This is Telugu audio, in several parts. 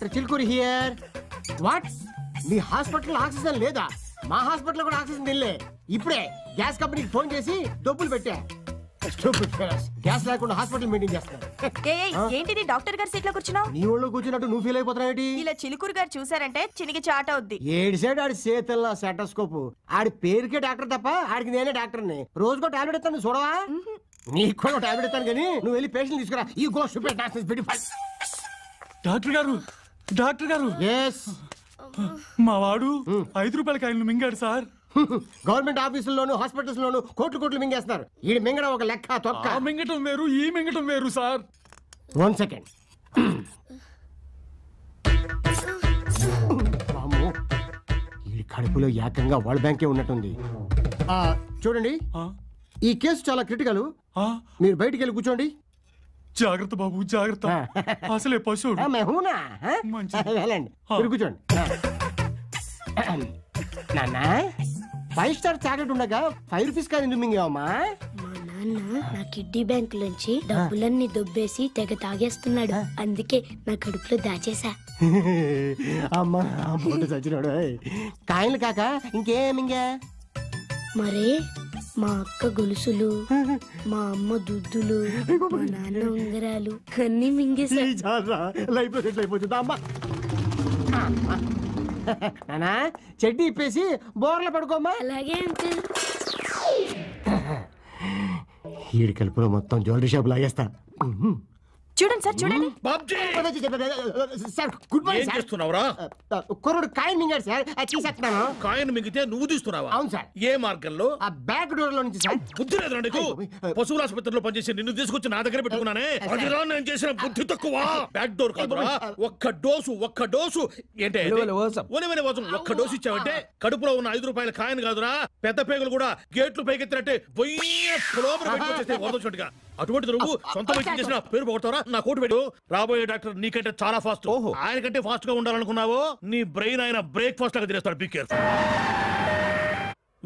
Doctor Chilukuri here. What, me hospital oxygen లేదా? మా హాస్పిటల్ కూడా ఆక్సిజన్ తినలే. ఇప్పుడే గ్యాస్ కంపెనీకి ఫోన్ చేసి డబ్బులు పెట్టా. గ్యాస్ లేకుండా హాస్పిటల్ మెయింటైన్ చేస్తున్నారు. ఏంటిది డాక్టర్ గారి సీట్ లో కూర్చున్నావు? నీ ఒళ్ళో కూర్చున్నట్టు నువ్వు ఫీల్ అయిపోతున్నావు. ఇలా చిలుకూరు గారు చూసారంటే చినికి చాట అవుద్ది. ఏడు సైడ్ ఆడి చేతుల్లో సెటోస్కోప్. ఆడి పేరుకే డాక్టర్ తప్ప ఆడికి నేనే డాక్టర్ని. రోజుకో టాబ్లెట్ ఇస్తాను చూడవా? నీకు కూడా టాబ్లెట్ ఇస్తాను కానీ నువ్వు వెళ్ళి పేషెంట్ తీసుకురా. ఈ గో సూపర్ డాక్టర్ గారు, డాక్టర్ గారు. ఎస్, మా వాడు 5 రూపాయల కాయలను మింగాడు సార్. గవర్నమెంట్ ఆఫీసుల్లోను హాస్పిటల్స్ లోను కోట్లు మింగేస్తున్నారు. ఈ మింగడం ఒక లెక్క తొక్క. మింగటం వేరు, ఈ మింగటం వేరు సార్. 1 సెకండ్. ఈ కడుపులో ఏకంగా వరల్డ్ బ్యాంకే ఉన్నట్టుంది. చూడండి, ఈ కేసు చాలా క్రిటికల్. మీరు బయటికి వెళ్ళి కూర్చోండి. జాగ్రత్త బాబు, జాగ్రత్త. అసలే పశువుడు. వెళ్ళండి, మీరు కూర్చోండి. నాన్న, 5 స్టార్ చాక్లెట్ ఉండగా 5 రూపీస్ కానీ ఎందుకు మింగావమ్మా? మా నాన్న నా కిడ్నీ బ్యాంక్ లోంచి డబ్బులన్నీ దొబ్బేసి తెగ తాగేస్తున్నాడు. అందుకే నా కడుపులో దాచేసా. అమ్మా అమ్మ చచ్చినాడు. కాయలు కాక ఇంకేం మింగా? మరే మా అక్క గొలుసులు, మా అమ్మ దుద్దులు, మా నాన్న ఉంగరాలు అన్ని మింగేసా. లైఫ్ సెటిల్ అయిపోతుందా అమ్మా? నానా, చెడ్డీ ఇప్పేసి బోర్ల పడుకోమ్మా. అలాగే అంకుల్. ఈడి కలుపులో మొత్తం జ్యువెలరీ షాప్ లాగేస్తా. చూడండి సార్, చూడండి. Sir good morning. ఏం చేస్తున్నావురా? కుర్రుడు కాయన్ మింగాడు సార్, తీసేస్తున్నాను. కాయను మింగితే నువ్వు తీస్తున్నావా? అవును సార్. ఏ మార్గంలో? ఆ బ్యాక్ డోర్ లో నుంచి సార్. బుద్ధి లేదురా నీకు? పశువుల ఆసుపత్రిలో పనిచేసి నిన్ను తీసుకొచ్చి నా దగ్గర పెట్టుకున్నానే. అదిరా నేను చేసిన బుద్ధి తక్కువ. బ్యాక్ డోర్ కాదురా, ఒక్క డోసు. ఏంటే ఒక్క డోసు ఇచ్చావంటే కడుపులో ఉన్న 5 రూపాయల కాయను కాదురా, పెద్ద పేగులు కూడా గేట్లు పైకెత్తినట్టే వదలొచ్చినట్టుగా. అటువంటి నువ్వు సొంత వైద్యం చేసిన పేరు పోగొడతారా? నా కోటు పెట్టు. రాబోయే డాక్టర్ నీకంటే చాలా ఫాస్ట్. ఆయన కంటే ఫాస్ట్ గా ఉండాలనుకున్నావు, నీ బ్రెయిన్ ఆయన బ్రేక్ఫాస్ట్ లాగా తినేస్తాడు. Be careful.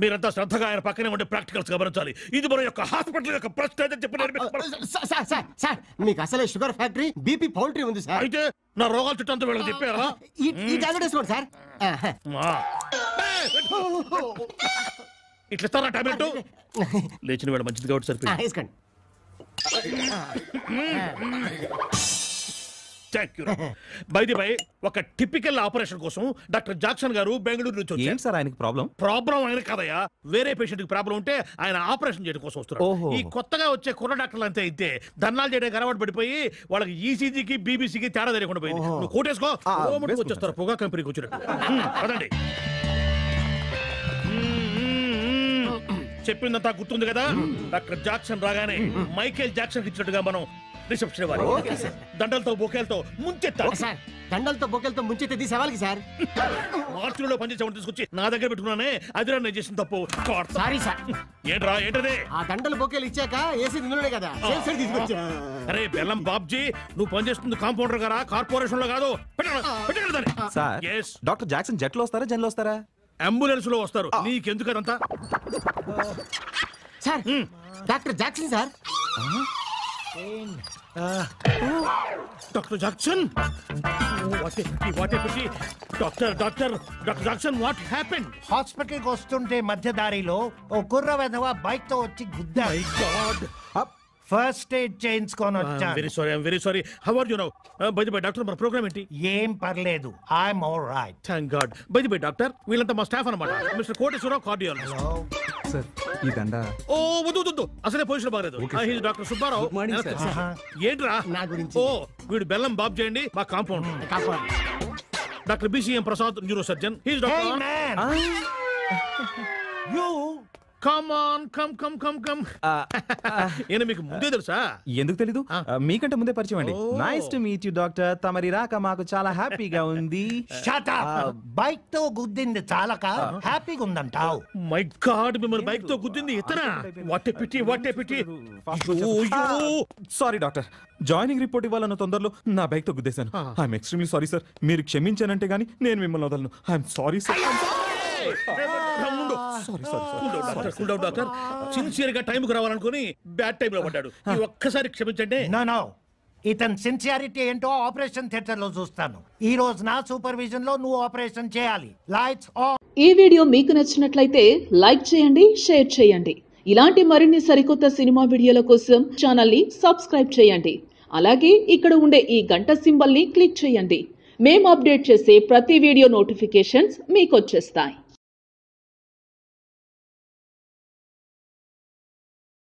మీరంతా శ్రద్ధగా ఆయన పక్కనే ఉండే ప్రాక్టికల్స్ గమనించాలి. ఇది మన యొక్క హాస్పిటల్ యొక్క ప్రెస్టేజ్ అని చెప్పి. మీకు అసలే షుగర్ ఫ్యాక్టరీ, బీపీ పౌల్ట్రీ ఉంది సార్. అయితే నా రోగాలు చుట్టంతా వీళ్ళకి చెప్పారా? ఈ టాబ్లెట్ వేసుకోండి సార్. ఇట్లా ఇస్తారా టాబ్లెట్? లేచిన వేళ మంచిది కాబట్టి సరిపోయింది. వేసుకోండి. బై ఒక టిపికల్ ఆపరేషన్ కోసం డాక్టర్ జాక్సన్ గారు బెంగళూరు నుంచి వచ్చారు. సార్ ఆయనకి ప్రాబ్లం ఆయన కదయ్యా, వేరే పేషెంట్ కి ప్రాబ్లం ఉంటే ఆయన ఆపరేషన్ చేయడం కోసం వస్తున్నారు. ఈ కొత్తగా వచ్చే కుర్ర డాక్టర్లు అంతే అయితే ధర్నాలు చేయడానికి అలవాటు పడిపోయి వాళ్ళకి ఈసీజీకి బీబీసీకి తేడా తెలియకుండా పోయింది. నువ్వు కోటేసుకో, వచ్చేస్తారు పొగా కంపెనీకి వచ్చినట్టు. పదండి. చెప్పిందంతా గుర్తుంది కదా? డాక్టర్ జాక్సన్ రాగానే మైకేల్ జాక్సన్ ఇచ్చినట్టుగా మనం రిసెప్షన్ వారి దండలతో బొకేలతో ముంచెత్తాలి. దండలతో బొకేలతో ముంచెత్తే తీసేవాళ్ళకి సార్. మార్చిలో పనిచేసేవాడిని తీసుకొచ్చి నా దగ్గర పెట్టుకున్నానే, అది నేను చేసిన తప్పు. Sorry sir. ఏంటది? ఆ దండలు బొకేలు ఇచ్చాక ఏసీ ఇందులోనే కదా తీసుకొచ్చా. అరే బెల్లం బాబ్జీ, నువ్వు పనిచేస్తుంది కాంపౌండర్ గారా, కార్పొరేషన్ లో కాదు. డాక్టర్ జాక్సన్ జెట్ లో వస్తారా, జన్ లో వస్తారా? అంబులెన్స్ లో వస్తారు. నీకెందుకు అదంతా? Sir, doctor Jackson sir. Doctor Jackson, doctor Jackson, what happened? Hospital కి వస్తుంటే మధ్య దారిలో ఓ కుర్ర వెధవ బైక్ తో వచ్చి గుద్దా. ఫస్ట్ ఎయిడ్ చేయించుకొని వచ్చాను. Very sorry. How are you now? Bye doctor, మన ప్రోగ్రామ్ ఏంటి? ఏం పర్లేదు, I'm all right. Thank God. Bye doctor, వీళ్ళంతా మా స్టాఫ్ అన్నమాట. Mister Koteswararao, cardiologist. సార్ ఈ దండ. ఓ వద్దు, అసలే పొజిషన్ బాగలేదు. Hi doctor Subbarao. ఏంట్రా నా గురించి? ఓ వీడు బెల్లం బాబ్ చేయండి, మా compound. Doctor BCM Prasad, neuro surgeon. He is doctor. You come on, come. ఈయన మీకు ముందే తెలుసా? ఎందుకు తెలీదు, మీకంటే ముందే పరిచయం అండి. Nice to meet you doctor. తమరి రాక మాకు చాలా హ్యాపీగా ఉంది. Shut up. బైక్ తో గుద్దింది చాలక హ్యాపీగా ఉందంటావు? మై గాడ్, మిమ్మల్ని బైక్ తో గుద్దింది ఇతనా? What a pity. Sorry doctor, joining report ఇవ్వాలన్న తొందరలో నా బైక్ తో గుద్దేశాను. I'm extremely sorry sir. మీరు క్షమించానంటే గానీ నేను మిమ్మల్ని వదలను. I'm sorry sir. Doctor sincere గా టైంకి రావాలనుకుని బ్యాడ్ టైం లో పడ్డాడు. ఒక్కసారి క్షమించండి. నో ఇతని సిన్సియారిటీ ఏంటో ఆపరేషన్ థియేటర్ లో చూస్తాను. ఈ రోజు నా సూపర్విజన్ లో నువ్వు ఆపరేషన్ చేయాలి. Lights off. ఈ వీడియో మీకు నచ్చినట్లయితే లైక్ చేయండి, షేర్ చేయండి. ఇలాంటి మరిన్ని సరికొత్త సినిమా వీడియోల కోసం ఛానల్ ని సబ్స్క్రైబ్ చేయండి. అలాగే ఇక్కడ ఉండే ఈ గంట సింబల్ ని క్లిక్ చేయండి. మేము అప్డేట్ చేసే ప్రతి వీడియో నోటిఫికేషన్స్ మీకు వచ్చేస్తాయి.